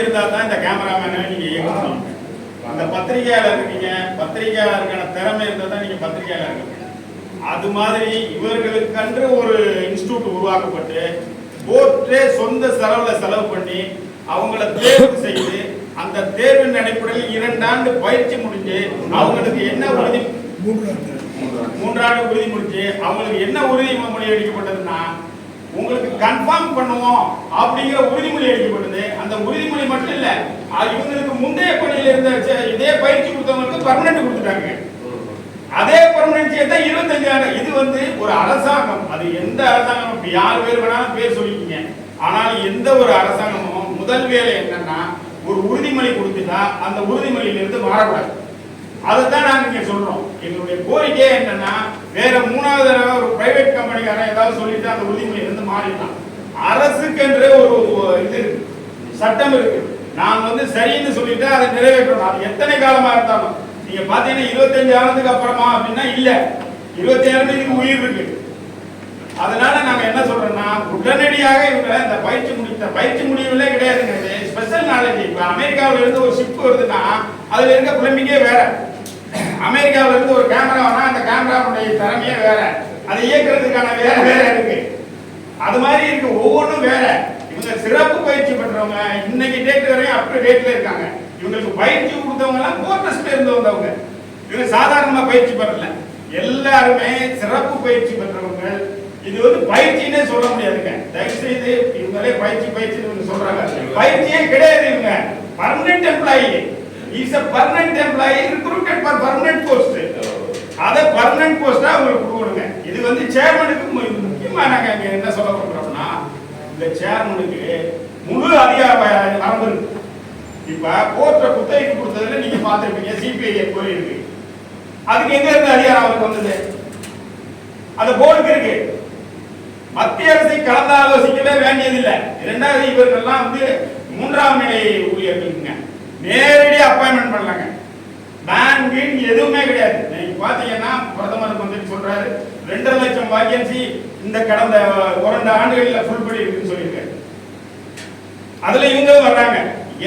இருந்தால் தான் இந்த கேமராமேனை நீங்கள் இயக்க முடியும். அந்த பத்திரிகையாளர் இருக்கீங்க, பத்திரிகையாளருக்கான திறமை இருந்தால் தான் நீங்கள் பத்திரிகையாளர் இருக்கீங்க. அது மாதிரி இவர்களுக்கென்று ஒரு இன்ஸ்டியூட் உருவாக்கப்பட்டு போர்ட்டே சொந்த செலவு பண்ணி அவங்கள தேர்வு செய்து அந்த தேர்வின் அடிப்படையில் 2 ஆண்டு பயிற்சி முடிஞ்சு அவங்களுக்கு என்ன உறுதி 3 ஆண்டு உறுதி முடிஞ்சு அவங்களுக்கு என்ன உறுதிமொழி அளிக்கப்பட்டதுன்னா உங்களுக்கு கன்ஃபார்ம் பண்ணுவோம் அப்படிங்கிற உறுதிமொழி அளிக்கப்பட்டது. அந்த உறுதிமொழி மட்டும் இல்ல, இவங்களுக்கு முந்தைய பணியில் இருந்த இதே பயிற்சி கொடுத்தவங்களுக்கு பர்மனன்ட் கொடுத்துட்டாங்க. அதே பர்மனன்சியை தான் 25 ஆண்டு. இது ஒரு அரசாங்கம், அது எந்த அரசாங்கம் யார் பேர் வேணாலும் பேர் சொல்லிக்கிங்க. ஆனால் எந்த ஒரு அரசாங்கமும் முதல் வேலை என்னன்னா ஒரு உறுதிமொழி கொடுத்துட்டா அந்த உறுதிமொழியிலிருந்து மாறக்கூடாது. அதைத்தான் நாங்கள் இங்கே சொல்றோம். எங்களுடைய கோரிக்கை என்னன்னா வேற 3வது தடவை ஒரு பிரைவேட் கம்பெனிக்காரன் ஏதாவது சொல்லிட்டு அந்த உறுதிமொழியிலிருந்து மாறிடலாம். அரசுக்கென்று ஒரு இது சட்டம் இருக்கு. நான் சரின்னு சொல்லிட்டு அதை நிறைவேற்றணும். அது எத்தனை காலமா இருந்தாலும் நீங்க பாத்தீங்கன்னா 25 ஆண்டுக்கு அப்புறமா அப்படின்னா இல்ல, 27 ஆண்டுக்கு உயிர் இருக்கு. அதனால நாங்க என்ன சொல்றோம்னா உடனடியாக இவங்க இந்த பயிற்சி முடிவுகளே கிடையாதுங்க. Special knowledge. இப்ப அமெரிக்காவில இருந்து ஒரு ஷிப் வருதுன்னா அதுல இருக்க பிளம்பிங்கே வேற, அமெரிக்காவில இருந்து ஒரு கேமரா வந்தா அந்த கேமராவுடைய திறமையே வேற, அதை இயக்குறதுக்கான வேற இருக்கு. அது மாதிரி இருக்கு, ஒவ்வொன்றும் வேற. இவங்க சிறப்பு பயிற்சி பெற்றவங்க இன்னைக்கு டேட் வரையும் அப் டு டேட்ல இருக்காங்க. இவங்களுக்கு பயிற்சி கொடுத்தவங்க எல்லாம் போர்ட்ரஸ்ட்ல இருந்து வந்தவங்க. இவங்க சாதாரணமா பயிற்சி பெறல, எல்லாருமே சிறப்பு பயிற்சி பெற்றவங்க. இது பயிற்சினே சொல்ல முடியாதுங்க. தயவு செய்து இவங்களே பயிற்சி சொல்றாங்க. பயிற்சியே கிடையாது. இவங்க permanent employee. Is a permanent employee recruited for permanent post. அத permanent post உங்களுக்கு கொடுக்கணுங்க. இது சேர்மனுக்கு முக்கியமா நாங்க என்ன சொல்ல போறோம்னா இந்த சேர்மனுக்கு முழு அதிகார வரம்பு இருக்கு. இப்ப கோர்ட்ல குத்தகைக்கு கொடுத்ததுல நீங்க பாத்துருப்பீங்க, சிபிஐ கோரி இருக்கு. அதுக்கு எங்க இருந்து அதிகாரம் அவருக்கு வந்தது? அந்த போர்டுக்கு இருக்கு. மத்திய அரசை கலந்து ஆலோசிக்கவே வேண்டியதில்லை. 2வது இவர்கள்லாம் 3ஆம் நிலை ஊழியர்களுக்குங்க நேரடி அப்பாயின்மெண்ட் பண்ணலாங்க. பேங்க் எதுவுமே கிடையாது. நீங்க பாத்தீங்கன்னா பிரதமர் சொல்றாரு 2.5 லட்சம் வேகன்சி இந்த கடந்த 2 ஆண்டுகளில் ஃபுல் படி இருக்குன்னு சொல்லியிருக்காரு. அதுல இவங்க வர்றாங்க.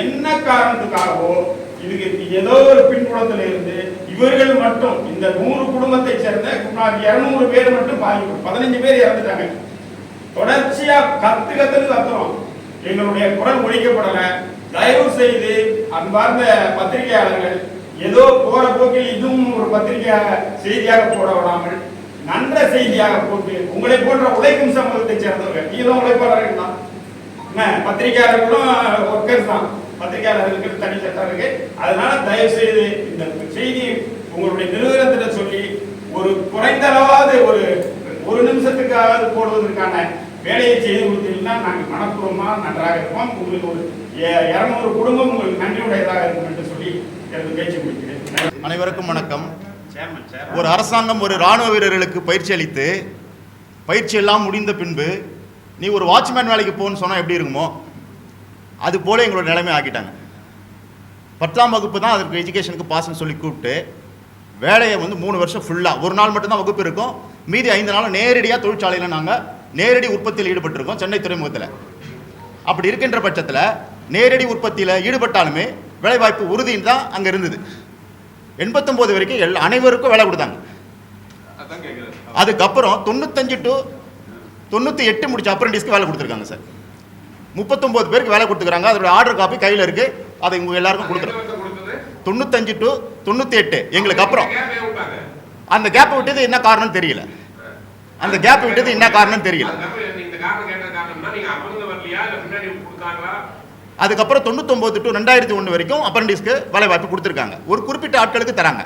என்ன காரணத்துக்காகவோ இதுக்கு ஏதோ ஒரு பின்புலத்துல இருந்து இவர்கள் மட்டும் இந்த 100 குடும்பத்தை சேர்ந்த 200 பேர் மட்டும் பாதிக்கும். 15 பேர் இறந்துட்டாங்க. தொடர்ச்சியா கத்துறோம். எங்களுடைய குரல் ஒழிக்கப்படல. தயவு செய்து அன்பார்ந்த பத்திரிகையாளர்கள் ஏதோ போற போக்கில் இதுவும் ஒரு பத்திரிகை செய்தியாக போட விடாமல் நல்ல செய்தியாக போட்டு உங்களை போன்ற உழைக்கும் சமூகத்தை சேர்ந்தவர்கள், நீங்களும் உழைப்பாளர்கள் தான், பத்திரிகையாளர்களும் ஒர்க்கர்ஸ் தான், பத்திரிகையாளர்களுக்கு தனி சட்டம் இருக்கு. அதனால தயவு செய்து இந்த செய்தி உங்களுடைய நிறுவனத்திட்ட சொல்லி ஒரு குறைந்தளவாவது ஒரு நிமிஷத்துக்காவது போடுவதற்கான வேலையை செய்து கொடுத்தீங்கன்னா நாங்கள் மனப்பூர்வமா நன்றாக இருப்போம். உங்களுக்கு ஒரு 200 குடும்பம் உங்களுக்கு நன்றியுடையதாக இருக்கும் என்று சொல்லி எனது பேச்சு முடிக்கிறேன். அனைவருக்கும் வணக்கம். ஒரு அரசாங்கம் ஒரு ராணுவ வீரர்களுக்கு பயிற்சி அளித்து பயிற்சி எல்லாம் முடிந்த பின்பு நீ ஒரு வாட்ச்மேன் வேலைக்கு போன்னு சொன்னால் எப்படி இருக்குமோ அது போல எங்களோட நிலைமை ஆக்கிட்டாங்க. 10ஆம் வகுப்பு தான் அதற்கு எஜுகேஷனுக்கு பாஸ்ன்னு சொல்லி கூப்பிட்டு வேலையை 3 வருஷம் ஃபுல்லாக ஒரு நாள் மட்டும்தான் வகுப்பு இருக்கும். மீதி 5 நாள் நேரடியாக தொழிற்சாலையில் நாங்கள் நேரடி உற்பத்தியில் ஈடுபட்டிருக்கோம் சென்னை துறைமுகத்தில். அப்படி இருக்கின்ற பட்சத்தில் நேரடி உற்பத்தியில் ஈடுபட்டாலுமே வேலைவாய்ப்பு உறுதின்னு தான் அங்கே இருந்தது. 89 வரைக்கும் அனைவருக்கும் வேலை கொடுத்தாங்க. அதுக்கப்புறம் 95 to 98 முடிச்ச அப்ரெண்டிஸ்க்கு வேலை கொடுத்துருக்காங்க சார். 39 பேருக்கு வேலை கொடுத்துருக்காங்க. அதோட ஆர்டர் காப்பி கையில் இருக்குது. அதை உங்கள் எல்லாருக்கும் கொடுத்துருக்கோம். 95 to 98 எங்களுக்கு அப்புறம் அந்த கேப் விட்டது என்ன காரணம் தெரியல. அந்த கேப் விட்டது என்ன காரணம் தெரியல. அதுக்கப்புறம் 99 to 2001 வரைக்கும் அப்ரெண்டிஸ்க்கு வேலை வாய்ப்பு கொடுத்துருக்காங்க. ஒரு குறிப்பிட்ட ஆட்களுக்கு தராங்க.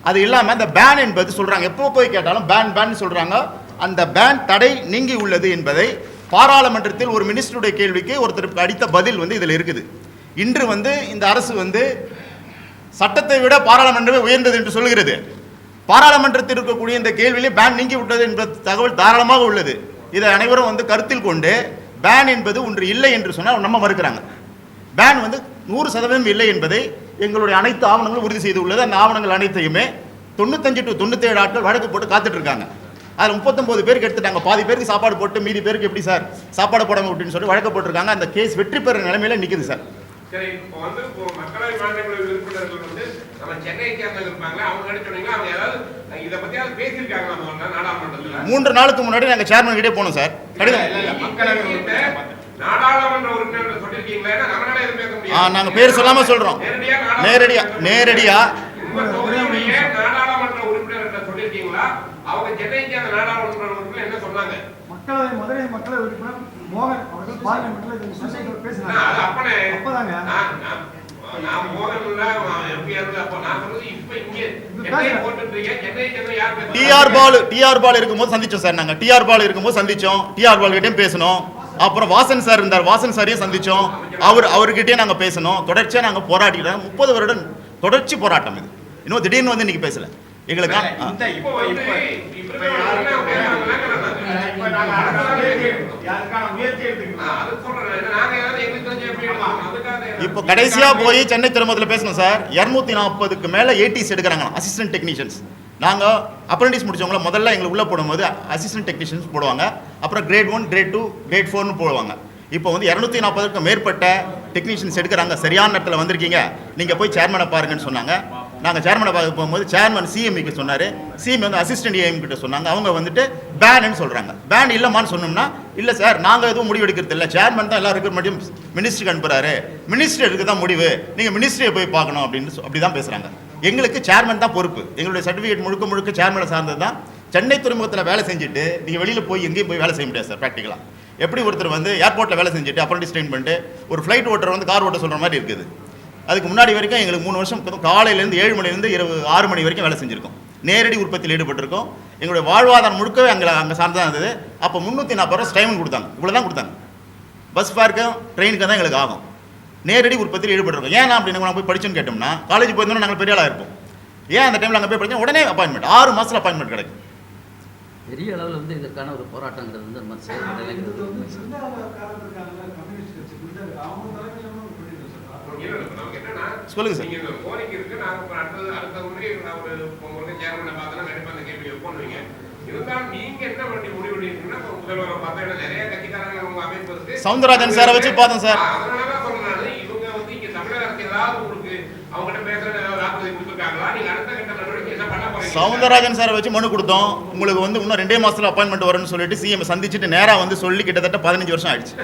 அது இல்லாமல் அந்த பேன் என்பது சொல்கிறாங்க. எப்போ போய் கேட்டாலும் பேன் சொல்கிறாங்க. அந்த பேன் தடை நீங்கி உள்ளது என்பதை பாராளுமன்றத்தில் ஒரு மினிஸ்டருடைய கேள்விக்கு ஒருத்தருக்கு அடித்த பதில் இதில் இருக்குது. இன்று இந்த அரசு சட்டத்தை விட பாராளுமன்றமே உயர்ந்தது என்று சொல்கிறது. பாராளுமன்றத்தில் இருக்கக்கூடிய இந்த கேள்வியிலே பேன் நீங்கி விட்டது என்ற தகவல் தாராளமாக உள்ளது. இதை அனைவரும் கருத்தில் கொண்டு பேன் என்பது ஒன்று இல்லை என்று சொன்னால் நம்ம மறுக்கிறாங்க. பேன் 100% இல்லை என்பதை எங்களுடைய அனைத்து ஆவணங்களும் உறுதி செய்து உள்ளது. அந்த ஆவணங்கள் அனைத்தையுமே 95 to 97 ஆட்கள் வழக்கு போட்டு காத்துட்டு இருக்காங்க. அதில் 39 பேருக்கு எடுத்துட்டாங்க. பாதி பேருக்கு சாப்பாடு போட்டு மீதி பேருக்கு எப்படி சார் சாப்பாடு போடாமல் அப்படின்னு சொல்லி வழக்கு போட்டிருக்காங்க. அந்த கேஸ் வெற்றி பெற நிலைமையில நிற்குது சார். சரி, இப்போ வந்து மக்களவை மாநிலங்களவை உறுப்பினர்கள் வந்து நம்ம சென்னையை சேர்ந்தவங்க இருப்பாங்களா, அவங்க கிட்ட சொன்னீங்களா, அவங்க ஏதாவது இதை பத்தியாவது பேசியிருக்காங்க நம்ம நாடாளுமன்றத்தில்? 3 நாளுக்கு முன்னாடி நாங்கள் சேர்மன் கிட்டே போனோம் சார். கடிதம் மக்களவை நாடாளுமன்ற உறுப்பினர்கள் சொல்லியிருக்கீங்களா? நம்மளால எதுவும் பேச முடியாது. நாங்கள் பேர் சொல்லாமல் சொல்கிறோம். நேரடியாக நாடாளுமன்ற உறுப்பினர்கள் சொல்லியிருக்கீங்களா? அவங்க சென்னையை சேர்ந்த நாடாளுமன்ற உறுப்பினர் என்ன சொன்னாங்க? மதுரை மக்களவை உறுப்பினர் மோகன் அவர்கள் பார்லிமெண்ட்ல பேசினாங்க. அப்பதாங்க நான் மோகன் அப்ப நான் சொல்றது இப்ப இங்க சென்னை போட்டுட்டீங்க. சென்னை சேர்ந்த யார் பேசுறாங்க? டிஆர் பால் இருக்கும்போது சந்திச்சோம் சார். நாங்கள் டிஆர் பால் இருக்கும்போது சந்திச்சோம். டிஆர் பால் கிட்டேயும் பேசணும். அப்புறம் வாசன் சார் இருந்தார். வாசன் சாரையும் சந்திச்சோம். அவர்கிட்டயே நாங்க பேசணும். தொடர்ச்சியா நாங்க போராடிட்டோம். 30 வருடம் தொடர்ச்சி போராட்டம் இது. இன்னும் திடீர்னு வந்து இன்னைக்கு பேசல எங்களுக்கு. இப்போ கடைசியா போய் சென்னை துறைமுகத்தில் பேசணும் சார். 240க்கு மேல ஏடிஸ் எடுக்கிறாங்க, அசிஸ்டன்ட் டெக்னீஷியன்ஸ். நாங்கள் அப்ரெண்டிஸ் முடிச்சவங்கள முதல்ல எங்களுக்கு உள்ளே போடும்போது அசிஸ்டன்ட் டெக்னீஷியன்ஸ் போடுவாங்க. அப்புறம் கிரேட் 1, கிரேட் 2, கிரேட் 4னு போடுவாங்க. இப்போ வந்து 240க்கு மேற்பட்ட டெக்னீஷியன்ஸ் எடுக்கிறாங்க. சரியான இடத்துல வந்திருக்கீங்க, நீங்கள் போய் சேர்மனை பாருங்கன்னு சொன்னாங்க. நாங்கள் சேர்மனை பார்க்க போகும்போது சேர்மன் சிஎம்இக்கு சொன்னார். சிஎம் வந்து அசிஸ்டன்ட் ஏஎம் கிட்ட சொன்னாங்க. அவங்க வந்துட்டு பேன்னு சொல்கிறாங்க. பேன் இல்லைம்மான்னு சொன்னோம்னா, இல்லை சார் நாங்கள் எதுவும் முடிவு எடுக்கிறது இல்லை, சேர்மன் தான் எல்லா ரெக்ரூட்மெண்ட்டையும் மினிஸ்ட்ருக்கு அனுப்புகிறாரு, மினிஸ்ட்ரி எடுக்க தான் முடிவு, நீங்கள் மினிஸ்ட்ரியை போய் பார்க்கணும் அப்படின்னு அப்படி தான் பேசுகிறாங்க. எங்களுக்கு சேர்மன் தான் பொறுப்பு. எங்களுடைய சர்டிஃபிகேட் முழுக்க சேர்மனை சார்ந்தது தான். சென்னை துறைமுகத்தில் வேலை செஞ்சுட்டு நீங்கள் வெளியில் போய் எங்கேயும் போய் வேலை செய்ய முடியாது சார். ப்ராக்டிக்கலாக எப்படி ஒருத்தர் வந்து ஏர்போர்ட்டில் வேலை செஞ்சுட்டு அப்ரெண்டிஸ் ட்ரெயின் பண்ணிட்டு ஒரு ஃப்ளைட் ஓட்டர் வந்து கார் ஓட்ட சொல்கிற மாதிரி இருக்குது. அதுக்கு முன்னாடி வரைக்கும் எங்களுக்கு 3 வருஷம் காலையிலேருந்து 7 மணிலேருந்து இரவு 6 மணி வரைக்கும் வேலை செஞ்சுருக்கோம். நேரடி உற்பத்தியில் ஈடுபட்டிருக்கோம். எங்களுடைய வாழ்வாதாரம் முழுக்கவே அங்கே சார்ந்தான் இருந்தது. அப்போ 340 ரூபா ஸ்டைமன் கொடுத்தாங்க. இவ்வளோ தான் கொடுத்தாங்க. பஸ் ஃபேருக்கும் ட்ரெயினுக்கு தான் எங்களுக்கு ஆகும். நேரடி உற்பத்தியில் ஈடுபட்டிருக்கோம். ஏன்னா அப்படின்னு நாங்கள் போய் படிச்சுன்னு கேட்டோம்னா, காலேஜ் போயிருந்தோம்னா நாங்கள் பெரிய ஆளாக இருப்போம். ஏன் அந்த டைமில் அங்கே போய் படித்தோம், உடனே அப்பாயின்மெண்ட் 6 மாதத்தில் அப்பாயின்மெண்ட் கிடைக்கும். பெரிய அளவில் வந்து இதற்கான ஒரு போராட்டங்கிறது வந்து நம்ம செயல்படலைங்கிறது சொல்லுங்க சார். நீங்க கோரிக்கை இருக்கு, நாங்க அடுத்த முறை ஒரு சேர்மனை பார்த்தா கண்டிப்பா அந்த கேள்வி வைப்போம். இருந்தாலும் நீங்க என்ன பண்ணி முடிவு எடுத்தீங்கன்னா, முதல்வரை பார்த்தா நிறைய கட்சிக்காரங்க உங்க அமைப்பு இருக்கு. சவுந்தரராஜன் சாரை வச்சு பார்த்தோம் சார். அதனாலதான் சொல்றேன், இவங்க வந்து இங்க தமிழக அரசு ஏதாவது உங்களுக்கு அவங்ககிட்ட பேசுறது ஏதாவது வாக்குறுதி கொடுத்துருக்காங்களா? நீங்க அடுத்த கட்ட நடவடிக்கை என்ன பண்ண போறீங்க? சவுந்தரராஜன் சாரை வச்சு மனு கொடுத்தோம். உங்களுக்கு வந்து இன்னும் 2 மாசத்துல அப்பாயின்மெண்ட் வரும்னு சொல்லிட்டு சிஎம் சந்திச்சுட்டு நேராக வந்து சொல்லி கிட்டத்தட்ட 15 வருஷம் ஆயிடுச்சு.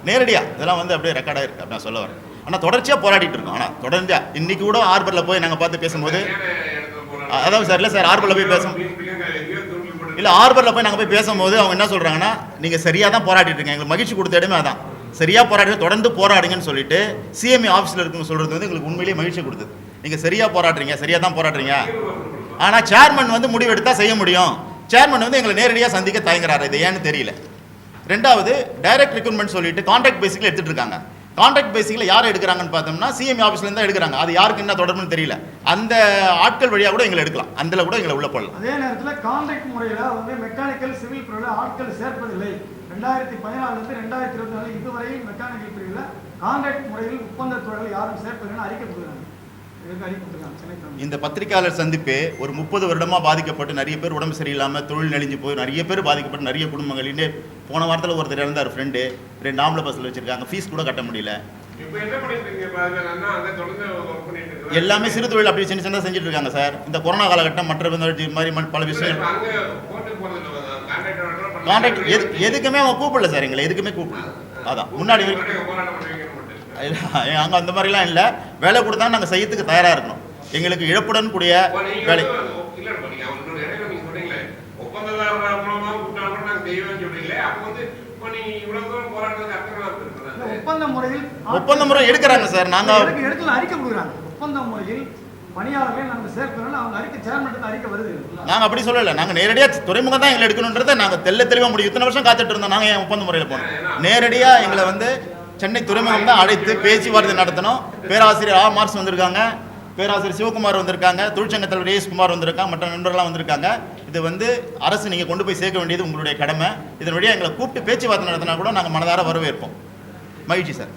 நேரடியா இதெல்லாம் வந்து அப்படியே ரெக்கார்டாக இருக்கு. அப்படி நான் சொல்ல வரேன். ஆனால் தொடர்ச்சியாக போராடிட்டு இருக்கோம். ஆனால் தொடர்ந்து இன்னைக்கு கூட ஆர்பரில் போய் நாங்கள் பார்த்து பேசும்போது, அதாவது சார் இல்லை சார், ஆர்பரில் போய் பேசும் இல்லை, ஆர்பரில் போய் நாங்கள் போய் பேசும்போது அவங்க என்ன சொல்கிறாங்கன்னா, நீங்கள் சரியாக தான் போராடிட்டு இருக்கீங்க, எங்களுக்கு மகிழ்ச்சி கொடுத்த இடமே அதான், சரியாக போராடுங்க, தொடர்ந்து போராடுங்கன்னு சொல்லிட்டு சிஎம்ஏ ஆஃபீஸில் இருக்குன்னு சொல்கிறது வந்து எங்களுக்கு உண்மையிலேயே மகிழ்ச்சி கொடுத்தது. நீங்கள் சரியாக போராடுறீங்க, சரியாக தான் போராடுறீங்க. ஆனால் சேர்மன் வந்து முடிவெடுத்தால் செய்ய முடியும். சேர்மன் வந்து எங்களை நேரடியாக சந்திக்க தயங்குறாரு. இது ஏன்னு தெரியல. ரெண்டாவது, டைரக்ட் ரெக்ரூட்மெண்ட் சொல்லிட்டு கான்ட்ராக்ட் பேசிக்கில் எடுத்துகிட்டு இருக்காங்க. கான்ட்ராக்ட் பேசிக்கில் யார் எடுக்கிறாங்கன்னு பார்த்தோம்னா சிஎம் ஆஃபீஸ்லேருந்து தான் எடுக்கிறாங்க. அது யாருக்கு என்ன தொடர்புன்னு தெரியல. அந்த ஆட்கள் வழியாக கூட எங்களை எடுக்கலாம். அதில் கூட எங்களை உள்ள போடலாம். அதே நேரத்தில் கான்ட்ராக்ட் முறையில் வந்து மெக்கானிக்கல் சிவில் பிரிவில் ஆட்கள் சேர்ப்பதில்லை. 2014 2024 இதுவரை மெக்கானிக்கல் பிரிவில் கான்ட்ராக்ட் முறையில் ஒப்பந்த தொழில் யாரும் சேர்ப்பதில்லைன்னு அறிக்கை கொடுக்குறாங்க. இந்த பத்திரிகையாளர் சந்திப்பு ஒரு 30 வருடமாக பாதிக்கப்பட்டு நிறைய பேர் உடம்பு சரியில்லாமல் தொழில் நெளிஞ்சு போய் நிறைய பேர் பாதிக்கப்பட்டு நிறைய குடும்பங்களிலே போன வாரத்தில் ஒருத்தர் இறந்தார் ஃப்ரெண்டு. 2 ஆம்பளை பஸ்ஸில் வச்சுருக்காங்க. ஃபீஸ் கூட கட்ட முடியல. எல்லாமே சிறு தொழில் அப்படி சின்ன சின்னதாக செஞ்சுட்டு இருக்காங்க சார். இந்த கொரோனா காலகட்டம் மற்ற மாதிரி பல விஷயம் கான்ட்ராக்ட் எதுக்குமே அவங்க கூப்பிடல சார். எங்களை எதுக்குமே கூப்பிடல. அதான் முன்னாடி அங்கே அந்த மாதிரிலாம் இல்லை. வேலை கொடுத்தா நாங்கள் செய்யறதுக்கு தயாராக இருக்கணும். எங்களுக்கு இழப்புடன் கூடிய வேலை. ஒப்பந்த முறை எடுக்கிறாங்க சார். நாங்கள் அறிக்கை கொடுக்குறாங்க. ஒப்பந்த முறையில் பணியாளர்கள் நாங்கள் சேர்க்கிறோம். அவங்க அறிக்கை சேர்மன் அறிக்கை வருது. நாங்கள் அப்படி சொல்லலை. நாங்கள் நேரடியாக துறைமுகம் தான் எங்களை எடுக்கணுன்றதை நாங்கள் தெளிவாக முடியும். இத்தனை வருஷம் காத்துட்டு இருந்தோம். நாங்கள் ஏன் ஒப்பந்த முறையில் போனோம்? நேரடியாக எங்களை வந்து சென்னை துறைமுகம் தான் அழைத்து பேச்சுவார்த்தை நடத்தணும். பேராசிரியர் ஆர் மார்க்ஸ் வந்திருக்காங்க, பேராசிரியர் சிவகுமார் வந்திருக்காங்க, தொழிற்சங்க தலைவர் ஏஎஸ் குமார் வந்திருக்காங்க, மற்ற நண்பர்கள்லாம் வந்திருக்காங்க. இது வந்து அரசு நீங்கள் கொண்டு போய் சேர்க்க வேண்டியது உங்களுடைய கடமை. இதன் வழியாக எங்களை கூப்பிட்டு பேச்சுவார்த்தை நடத்தினா கூட நாங்கள் மனதார வரவேற்போம். மகிழ்ச்சி சார்.